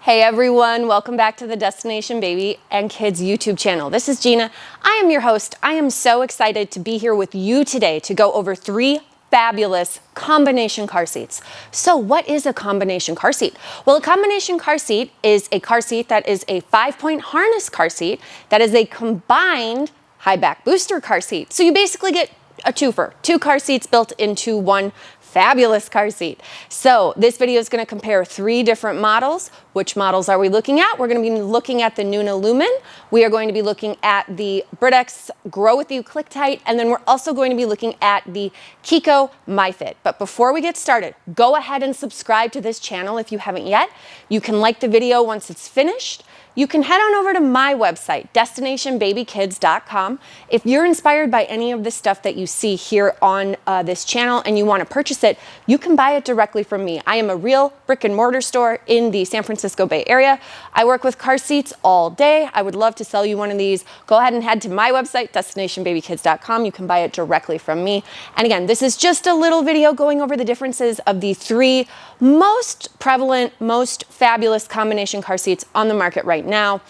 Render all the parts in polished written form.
Hey everyone, welcome back to the Destination Baby and Kids YouTube channel. This is Gina. I am your host. I am so excited to be here with you today to go over 3 fabulous combination car seats. So what is a combination car seat? Well, a combination car seat is a car seat that is a 5-point harness car seat that is a combined high back booster car seat. So you basically get a twofer, 2 car seats built into one fabulous car seat. So this video is going to compare 3 different models. Which models are we looking at? We're going to be looking at the NUNA LUMN. We are going to be looking at the Britax Grow With You ClickTight, and then we're also going to be looking at the Chicco MyFit. But before we get started, go ahead and subscribe to this channel if you haven't yet. You can like the video once it's finished. You can head on over to my website, destinationbabykids.com. If you're inspired by any of the stuff that you see here on this channel and you want to purchase it, you can buy it directly from me. I am a real brick and mortar store in the San Francisco Bay Area. I work with car seats all day. I would love to sell you one of these. Go ahead and head to my website, destinationbabykids.com. You can buy it directly from me. And again, this is just a little video going over the differences of the 3 most prevalent, most fabulous combination car seats on the market right now.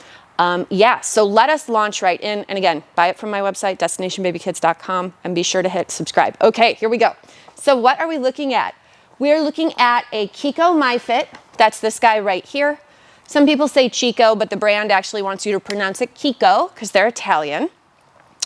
So let us launch right in. And again, buy it from my website, destinationbabykids.com, and be sure to hit subscribe. Okay, here we go. So what are we looking at? We are looking at a Chicco MyFit. That's this guy right here. Some people say Chicco, but the brand actually wants you to pronounce it Chicco because they're Italian.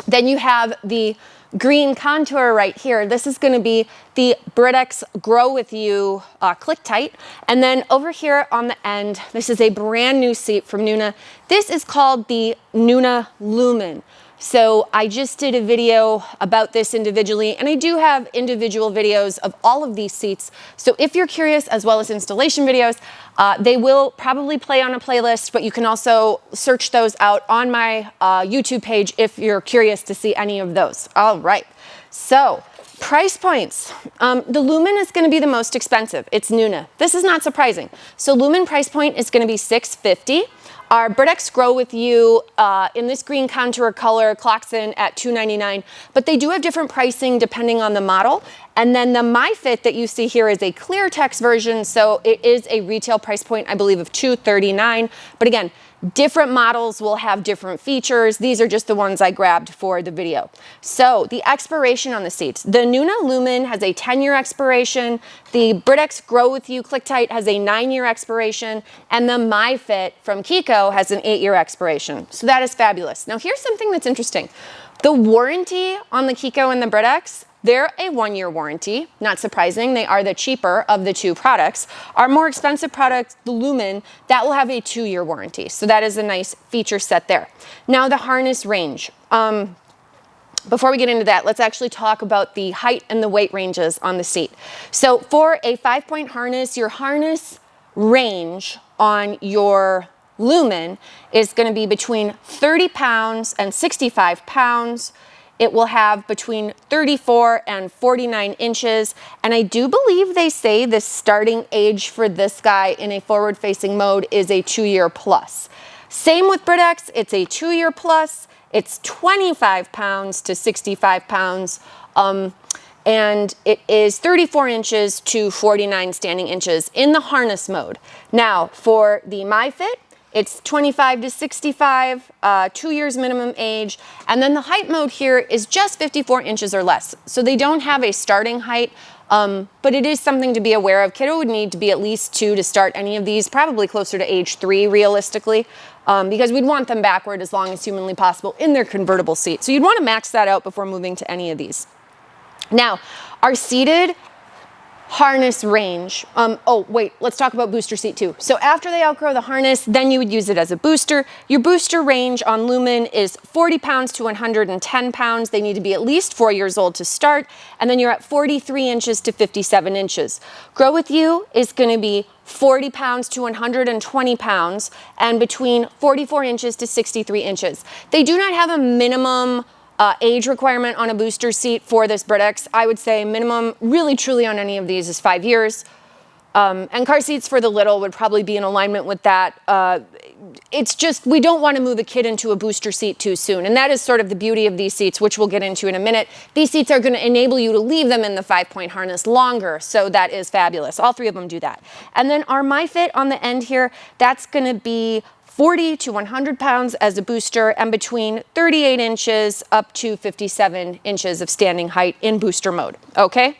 Then you have the green contour right here. This is going to be the Britax Grow With You ClickTight. And then over here on the end, this is a brand new seat from NUNA. This is called the NUNA LUMN. So I just did a video about this individually, and I do have individual videos of all of these seats. So if you're curious, as well as installation videos, they will probably play on a playlist, but you can also search those out on my YouTube page if you're curious to see any of those. All right, so price points. The LUMN is going to be the most expensive. It's NUNA. This is not surprising. So LUMN price point is going to be $650. Our Britax Grow With You in this green contour color clocks in at $299, but they do have different pricing depending on the model. And then the MyFit that you see here is a clear text version, so it is a retail price point, I believe, of $239. But again, different models will have different features. These are just the ones I grabbed for the video. So the expiration on the seats. The NUNA LUMN has a 10-year expiration. The Britax Grow With You ClickTight has a 9-year expiration. And the MyFit from Chicco has an 8-year expiration. So that is fabulous. Now here's something that's interesting. The warranty on the Chicco and the Britax, they're a 1-year warranty. Not surprising, they are the cheaper of the 2 products. Our more expensive product, the LUMN, that will have a 2-year warranty. So that is a nice feature set there. Now the harness range. Before we get into that, let's actually talk about the height and the weight ranges on the seat. So for a 5-point harness, your harness range on your LUMN is going to be between 30 pounds and 65 pounds. It will have between 34 and 49 inches. And I do believe they say the starting age for this guy in a forward-facing mode is a 2-year plus. Same with Britax, it's a 2-year plus. It's 25 pounds to 65 pounds. And it is 34 inches to 49 standing inches in the harness mode. Now, for the MyFit, it's 25 to 65, 2 years minimum age. And then the height mode here is just 54 inches or less. So they don't have a starting height, but it is something to be aware of. Kiddo would need to be at least 2 to start any of these, probably closer to age 3 realistically, because we'd want them backward as long as humanly possible in their convertible seat. So you'd want to max that out before moving to any of these. Now, our seated harness range. Let's talk about booster seat too. So after they outgrow the harness, then you would use it as a booster. Your booster range on LUMN is 40 pounds to 110 pounds. They need to be at least 4 years old to start. And then you're at 43 inches to 57 inches. Grow With You is going to be 40 pounds to 120 pounds and between 44 inches to 63 inches. They do not have a minimum age requirement on a booster seat for this Britax. I would say minimum, really truly on any of these is 5 years. And car seats for the little would probably be in alignment with that. It's just, we don't want to move a kid into a booster seat too soon. And that is sort of the beauty of these seats, which we'll get into in a minute. These seats are going to enable you to leave them in the 5-point harness longer. So that is fabulous. All three of them do that. And then our MyFit on the end here, that's going to be 40 to 100 pounds as a booster and between 38 inches up to 57 inches of standing height in booster mode. Okay.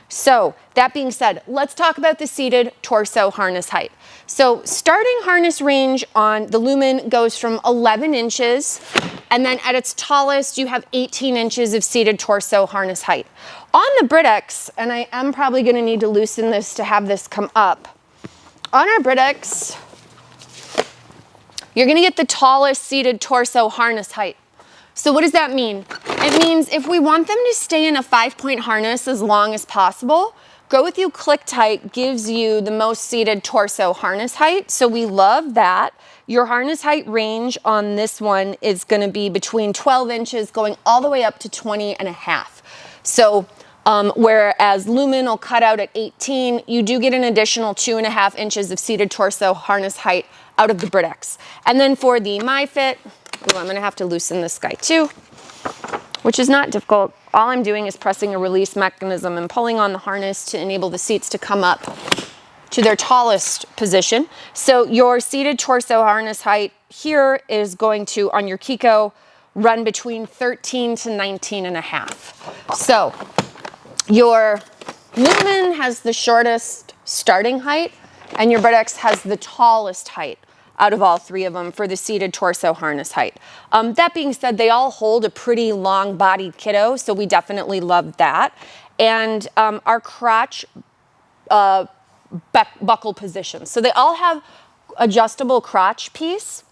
So that being said, let's talk about the seated torso harness height. So starting harness range on the Lumen goes from 11 inches, and then at its tallest, you have 18 inches of seated torso harness height. On the Britax, and I am probably going to need to loosen this to have this come up. On our Britax, you're going to get the tallest seated torso harness height. So what does that mean? It means if we want them to stay in a 5-point harness as long as possible, Go With You ClickTight gives you the most seated torso harness height. So we love that. Your harness height range on this one is going to be between 12 inches going all the way up to 20 and a half. So whereas Lumen will cut out at 18, you do get an additional 2.5 inches of seated torso harness height out of the Britax. And then for the MyFit, I'm going to have to loosen this guy too, which is not difficult. All I'm doing is pressing a release mechanism and pulling on the harness to enable the seats to come up to their tallest position. So your seated torso harness height here is going to, on your Chicco, run between 13 to 19 and a half. So your Lumen has the shortest starting height, and your Britax has the tallest height out of all three of them for the seated torso harness height. That being said, they all hold a pretty long-bodied kiddo, so we definitely love that. And our crotch buckle positions. So they all have adjustable crotch piece.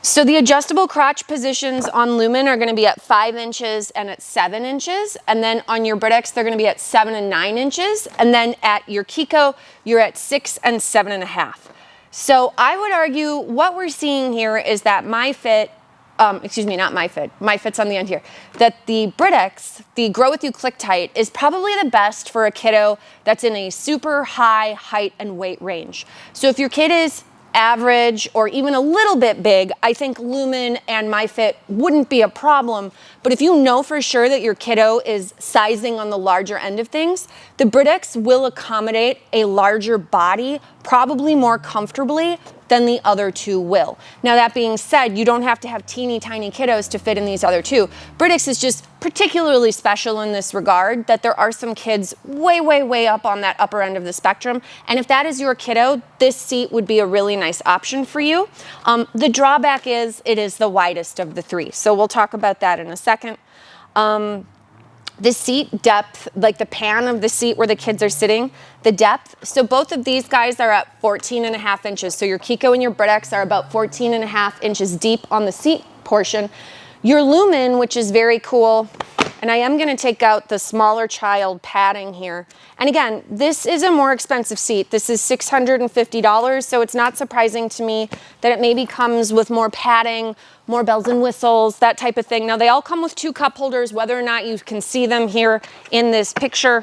So the adjustable crotch positions on Lumen are going to be at 5 inches and at 7 inches. And then on your Britax, they're going to be at 7 and 9 inches. And then at your Chicco, you're at 6 and 7.5. So I would argue what we're seeing here is that MyFit, excuse me, not MyFit, MyFit's on the end here, that the Britax, the Grow With You ClickTight, is probably the best for a kiddo that's in a super high height and weight range. So if your kid is average or even a little bit big, I think Lumen and MyFit wouldn't be a problem. But if you know for sure that your kiddo is sizing on the larger end of things, the Britax will accommodate a larger body probably more comfortably than the other two will. Now that being said, you don't have to have teeny tiny kiddos to fit in these other two. Britax is just particularly special in this regard that there are some kids way, way, way up on that upper end of the spectrum. And if that is your kiddo, this seat would be a really nice option for you. The drawback is it is the widest of the three. So we'll talk about that in a second. The seat depth, like the pan of the seat where the kids are sitting, the depth. So both of these guys are at 14.5 inches. So your Chicco and your Britax are about 14.5 inches deep on the seat portion. Your Lumen, which is very cool, and I am going to take out the smaller child padding here. And again, this is a more expensive seat. This is $650, so it's not surprising to me that it maybe comes with more padding, more bells and whistles, that type of thing. Now, they all come with 2 cup holders. Whether or not you can see them here in this picture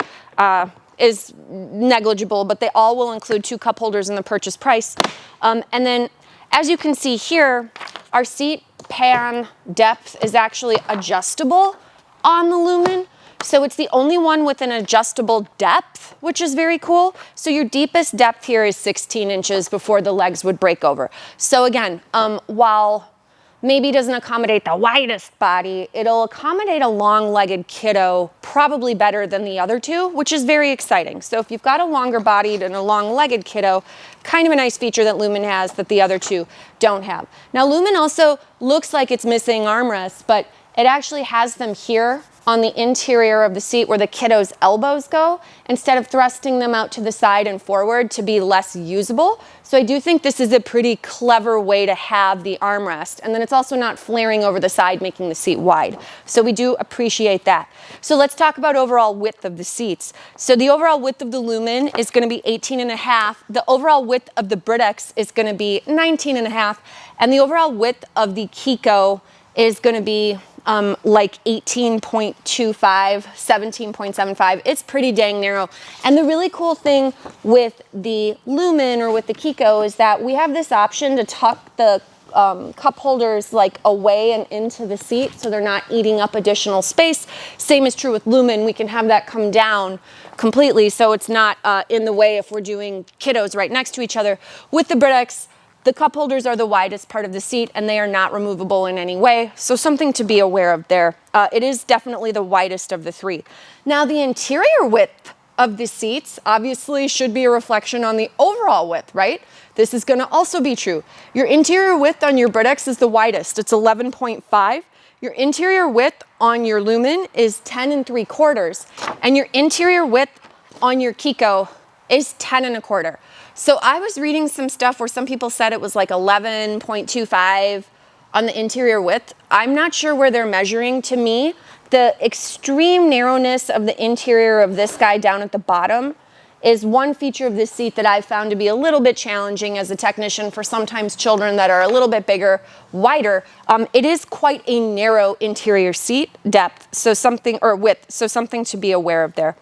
is negligible, but they all will include 2 cup holders in the purchase price. And then, as you can see here, our seat pan depth is actually adjustable on the Lumen. So it's the only one with an adjustable depth, which is very cool. So your deepest depth here is 16 inches before the legs would break over. So again, while maybe doesn't accommodate the widest body, it'll accommodate a long-legged kiddo probably better than the other two, which is very exciting. So if you've got a longer bodied and a long-legged kiddo, kind of a nice feature that Lumen has that the other two don't have. Now Lumen also looks like it's missing armrests, but it actually has them here on the interior of the seat where the kiddo's elbows go, instead of thrusting them out to the side and forward to be less usable. So I do think this is a pretty clever way to have the armrest. And then it's also not flaring over the side, making the seat wide. So we do appreciate that. So let's talk about overall width of the seats. So the overall width of the Lumen is going to be 18.5. The overall width of the Britax is going to be 19.5. And the overall width of the Chicco is going to be like 18.25, 17.75. It's pretty dang narrow. And the really cool thing with the Lumen or with the Chicco is that we have this option to tuck the cup holders like away and into the seat so they're not eating up additional space. Same is true with Lumen. We can have that come down completely so it's not in the way if we're doing kiddos right next to each other. With the Britax, the cup holders are the widest part of the seat and they are not removable in any way. So something to be aware of there. It is definitely the widest of the three. Now the interior width of the seats obviously should be a reflection on the overall width, right? This is going to also be true. Your interior width on your Britax is the widest. It's 11.5. Your interior width on your Lumen is 10 3/4. And your interior width on your Chicco is 10 1/4. So I was reading some stuff where some people said it was like 11.25 on the interior width. I'm not sure where they're measuring. To me, the extreme narrowness of the interior of this guy down at the bottom is one feature of this seat that I've found to be a little bit challenging as a technician for sometimes children that are a little bit bigger, wider. It is quite a narrow interior seat depth, so something, or width, so something to be aware of there.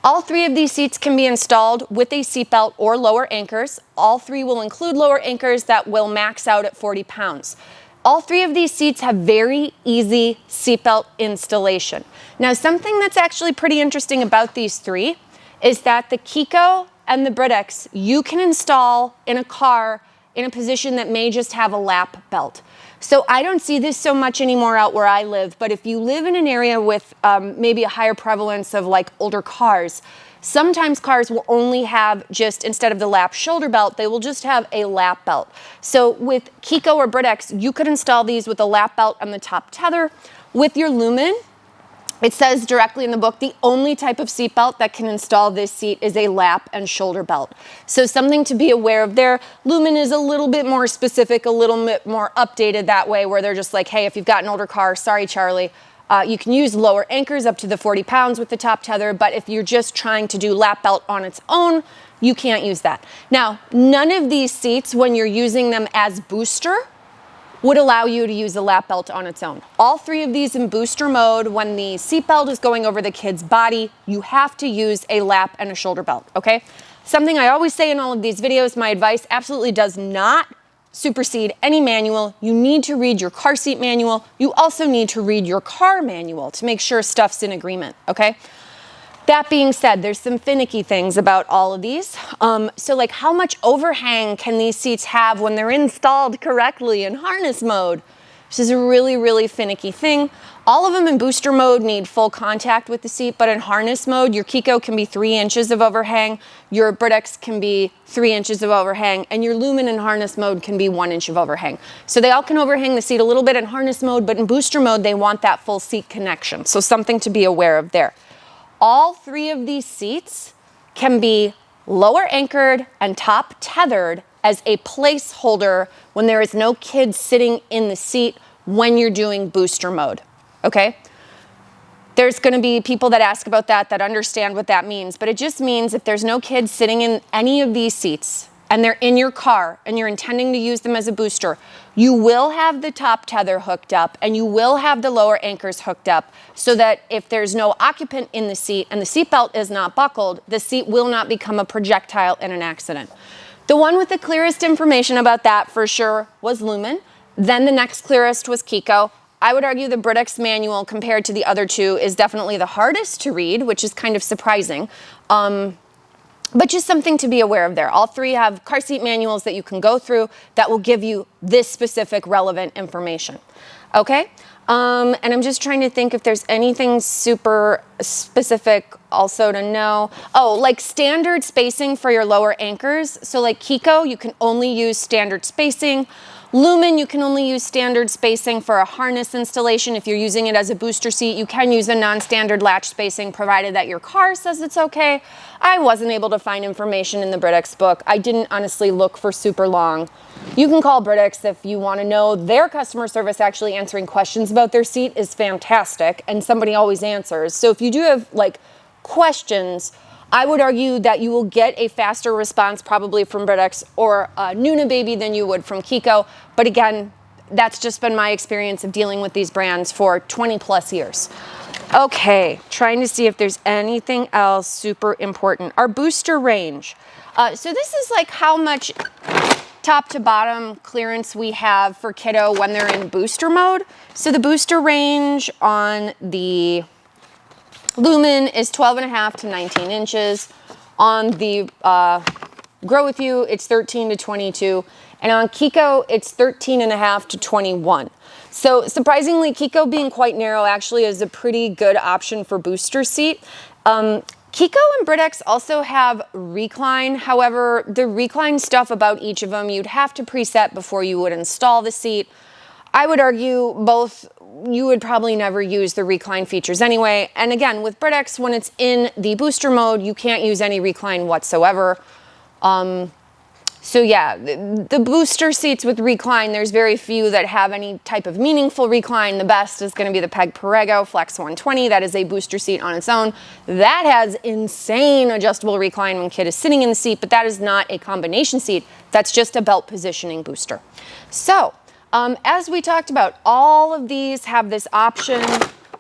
All three of these seats can be installed with a seatbelt or lower anchors. All three will include lower anchors that will max out at 40 pounds. All three of these seats have very easy seatbelt installation. Now, something that's actually pretty interesting about these three is that the Chicco and the Britax you can install in a car in a position that may just have a lap belt. So I don't see this so much anymore out where I live, but if you live in an area with maybe a higher prevalence of like older cars, sometimes cars will only have just, instead of the lap shoulder belt, they will just have a lap belt. So with Chicco or Britax, you could install these with a lap belt on the top tether. With your Lumen, it says directly in the book, the only type of seat belt that can install this seat is a lap and shoulder belt. So something to be aware of there. Lumen is a little bit more specific, a little bit more updated that way, where they're just like, hey, if you've got an older car, sorry, Charlie, you can use lower anchors up to the 40 pounds with the top tether, but if you're just trying to do lap belt on its own, you can't use that. Now, none of these seats, when you're using them as booster, would allow you to use a lap belt on its own. All three of these in booster mode, when the seat belt is going over the kid's body, you have to use a lap and a shoulder belt, okay? Something I always say in all of these videos, my advice absolutely does not supersede any manual. You need to read your car seat manual. You also need to read your car manual to make sure stuff's in agreement, okay? That being said, there's some finicky things about all of these. So like how much overhang can these seats have when they're installed correctly in harness mode? This is a really, really finicky thing. All of them in booster mode need full contact with the seat, but in harness mode, your Chicco can be 3 inches of overhang, your Britax can be 3 inches of overhang, and your Lumen in harness mode can be 1 inch of overhang. So they all can overhang the seat a little bit in harness mode, but in booster mode, they want that full seat connection. So something to be aware of there. All three of these seats can be lower anchored and top tethered as a placeholder when there is no kid sitting in the seat when you're doing booster mode, okay? There's gonna be people that ask about that understand what that means, but it just means if there's no kids sitting in any of these seats and they're in your car and you're intending to use them as a booster, you will have the top tether hooked up and you will have the lower anchors hooked up so that if there's no occupant in the seat and the seatbelt is not buckled, the seat will not become a projectile in an accident. The one with the clearest information about that for sure was Lumen. Then the next clearest was Chicco. I would argue the Britax manual compared to the other two is definitely the hardest to read, which is kind of surprising. But just something to be aware of there. All three have car seat manuals that you can go through that will give you this specific relevant information. Okay? And I'm just trying to think if there's anything super specific also to know. Oh, like standard spacing for your lower anchors. So like Chicco, you can only use standard spacing. Lumen, you can only use standard spacing for a harness installation. If you're using it as a booster seat, you can use a non-standard latch spacing provided that your car says it's okay. I wasn't able to find information in the Britax book. I didn't honestly look for super long. You can call Britax if you want to know. Their customer service actually answering questions about their seat is fantastic, and somebody always answers. So if you do have like questions, I would argue that you will get a faster response probably from Britax or NUNA Baby than you would from Chicco. But again, That's just been my experience of dealing with these brands for 20 plus years. Okay, trying to see if there's anything else super important. Our booster range. So this is like how much top to bottom clearance we have for kiddo when they're in booster mode. So the booster range on the Lumen is 12.5 to 19 inches. On the Grow With You, it's 13 to 22. And on Kiko, it's 13.5 to 21. So surprisingly, Kiko being quite narrow actually is a pretty good option for booster seat. Kiko and Britax also have recline. However, the recline stuff about each of them, you'd have to preset before you would install the seat. I would argue both, you would probably never use the recline features anyway. And again, with Britax, when it's in the booster mode, you can't use any recline whatsoever. So yeah, the booster seats with recline, there's very few that have any type of meaningful recline. The best is going to be the Peg Perego Flex 120. That is a booster seat on its own. That has insane adjustable recline when kid is sitting in the seat, but that is not a combination seat. That's just a belt positioning booster. So as we talked about, all of these have this option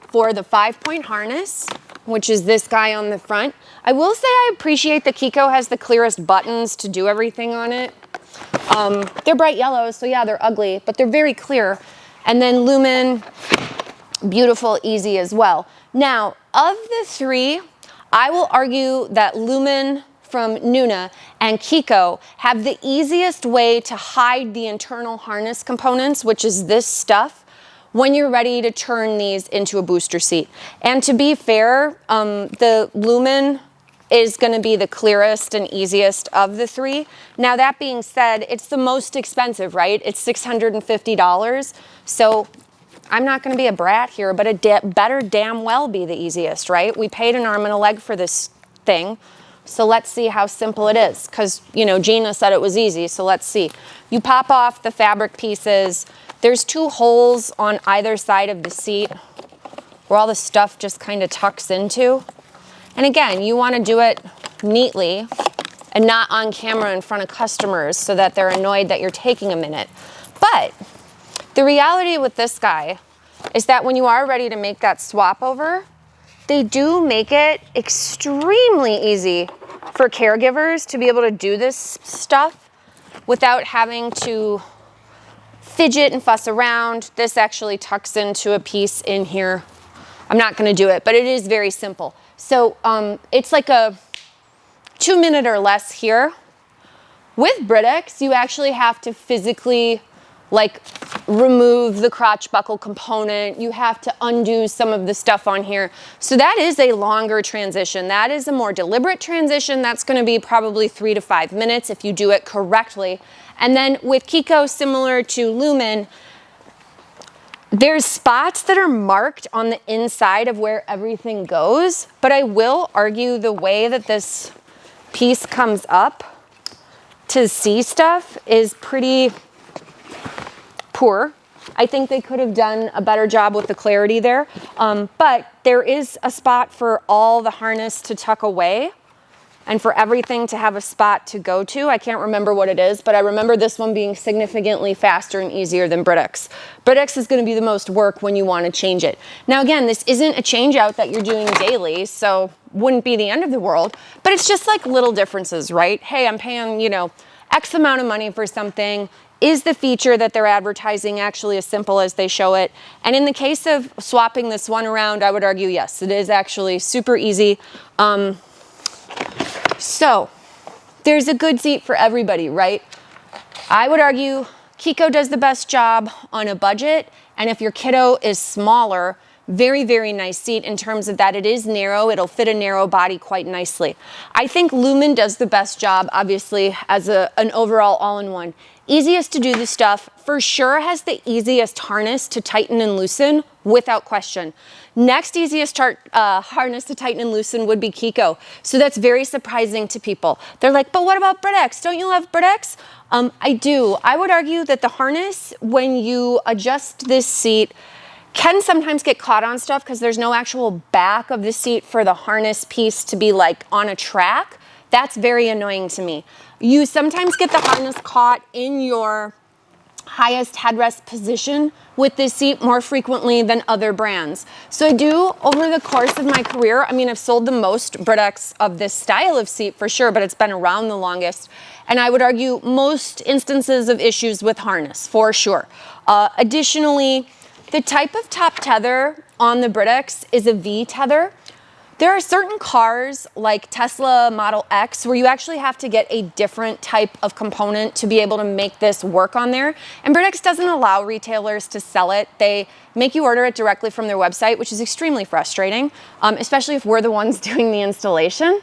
for the 5-point harness, which is this guy on the front. I will say I appreciate that Kiko has the clearest buttons to do everything on it. They're bright yellows, so yeah, they're ugly, but they're very clear. And then Lumen, beautiful, easy as well. Now, of the three, I will argue that Lumen from NUNA and Kiko have the easiest way to hide the internal harness components, which is this stuff, when you're ready to turn these into a booster seat. And to be fair, the Lumen is going to be the clearest and easiest of the three. Now that being said, it's the most expensive, right? It's $650. So I'm not going to be a brat here, but it better damn well be the easiest, right? We paid an arm and a leg for this thing. So let's see how simple it is. Because, you know, Gina said it was easy, so let's see. You pop off the fabric pieces. There's 2 holes on either side of the seat where all the stuff just kind of tucks into. And again, you want to do it neatly and not on camera in front of customers so that they're annoyed that you're taking a minute. But the reality with this guy is that when you are ready to make that swap over, they do make it extremely easy for caregivers to be able to do this stuff without having to fidget and fuss around. This actually tucks into a piece in here. I'm not going to do it, but it is very simple. So it's like a 2-minute or less here. With Britax, you actually have to physically like remove the crotch buckle component. You have to undo some of the stuff on here. So that is a longer transition. That is a more deliberate transition. That's going to be probably 3 to 5 minutes if you do it correctly. And then with Kiko, similar to Lumen, there's spots that are marked on the inside of where everything goes, but I will argue the way that this piece comes up to see stuff is pretty poor. I think they could have done a better job with the clarity there, but there is a spot for all the harness to tuck away and for everything to have a spot to go to. I can't remember what it is, but I remember this one being significantly faster and easier than Britax. Britax is going to be the most work when you want to change it. Now again, this isn't a change out that you're doing daily, so wouldn't be the end of the world, but it's just like little differences, right? Hey, I'm paying, you know, X amount of money for something. Is the feature that they're advertising actually as simple as they show it? And in the case of swapping this one around, I would argue yes, it is actually super easy. So there's a good seat for everybody, right? I would argue Kiko does the best job on a budget, and if your kiddo is smaller, very, very nice seat in terms of that it is narrow. It'll fit a narrow body quite nicely. I think Lumen does the best job, obviously, as an overall all-in-one. Easiest to do the stuff, for sure has the easiest harness to tighten and loosen, without question. Next easiest harness to tighten and loosen would be Kiko. So that's very surprising to people. They're like, but what about Britax? Don't you love Britax? I do. I would argue that the harness, when you adjust this seat, can sometimes get caught on stuff because there's no actual back of the seat for the harness piece to be like on a track. That's very annoying to me. You sometimes get the harness caught in your highest headrest position with this seat more frequently than other brands. So I do, over the course of my career, I mean, I've sold the most Britax of this style of seat for sure, but it's been around the longest. And I would argue most instances of issues with harness, for sure. Additionally, the type of top tether on the Britax is a V tether. There are certain cars like Tesla Model X where you actually have to get a different type of component to be able to make this work on there. And Britax doesn't allow retailers to sell it. They make you order it directly from their website, which is extremely frustrating, especially if we're the ones doing the installation.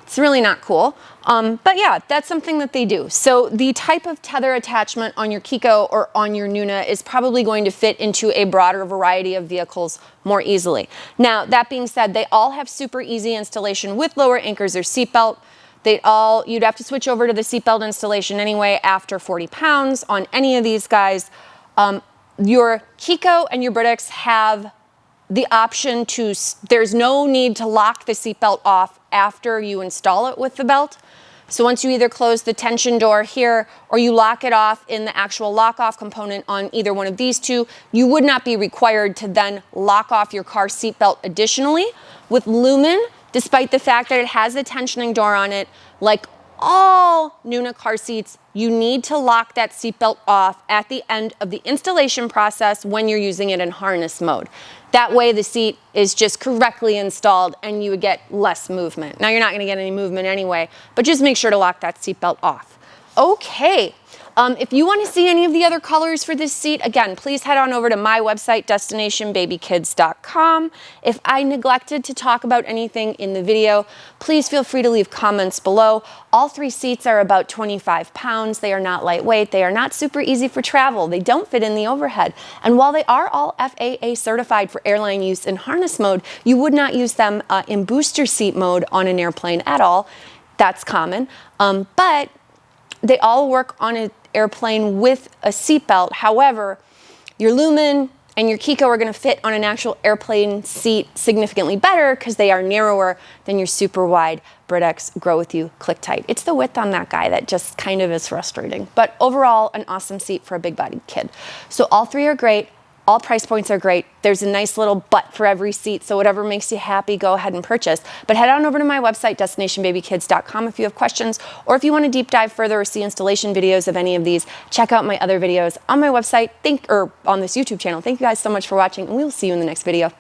It's really not cool. But yeah, that's something that they do. So the type of tether attachment on your Chicco or on your NUNA is probably going to fit into a broader variety of vehicles more easily. Now, that being said, they all have super easy installation with lower anchors or seatbelt. You'd have to switch over to the seatbelt installation anyway after 40 pounds on any of these guys. Your Chicco and your Britax have the option to, there's no need to lock the seatbelt off after you install it with the belt. So once you either close the tension door here or you lock it off in the actual lock-off component on either one of these two, you would not be required to then lock off your car seatbelt additionally. With Lumen, despite the fact that it has a tensioning door on it, like all NUNA car seats, you need to lock that seatbelt off at the end of the installation process when you're using it in harness mode. That way the seat is just correctly installed and you would get less movement. Now you're not gonna get any movement anyway, but just make sure to lock that seatbelt off. Okay, if you wanna see any of the other colors for this seat, again, please head on over to my website, destinationbabykids.com. If I neglected to talk about anything in the video, please feel free to leave comments below. All three seats are about 25 pounds. They are not lightweight. They are not super easy for travel. They don't fit in the overhead. And while they are all FAA certified for airline use in harness mode, you would not use them in booster seat mode on an airplane at all. That's common. But they all work on an airplane with a seatbelt. However, your Lumen and your Chicco are going to fit on an actual airplane seat significantly better because they are narrower than your super wide Britax Grow With You ClickTight. It's the width on that guy that just kind of is frustrating. But overall, an awesome seat for a big-bodied kid. So all three are great. All price points are great. There's a nice little butt for every seat, so whatever makes you happy, go ahead and purchase. But head on over to my website, destinationbabykids.com, if you have questions, or if you want to deep dive further or see installation videos of any of these, check out my other videos on my website, or on this YouTube channel. Thank you guys so much for watching, and we will see you in the next video.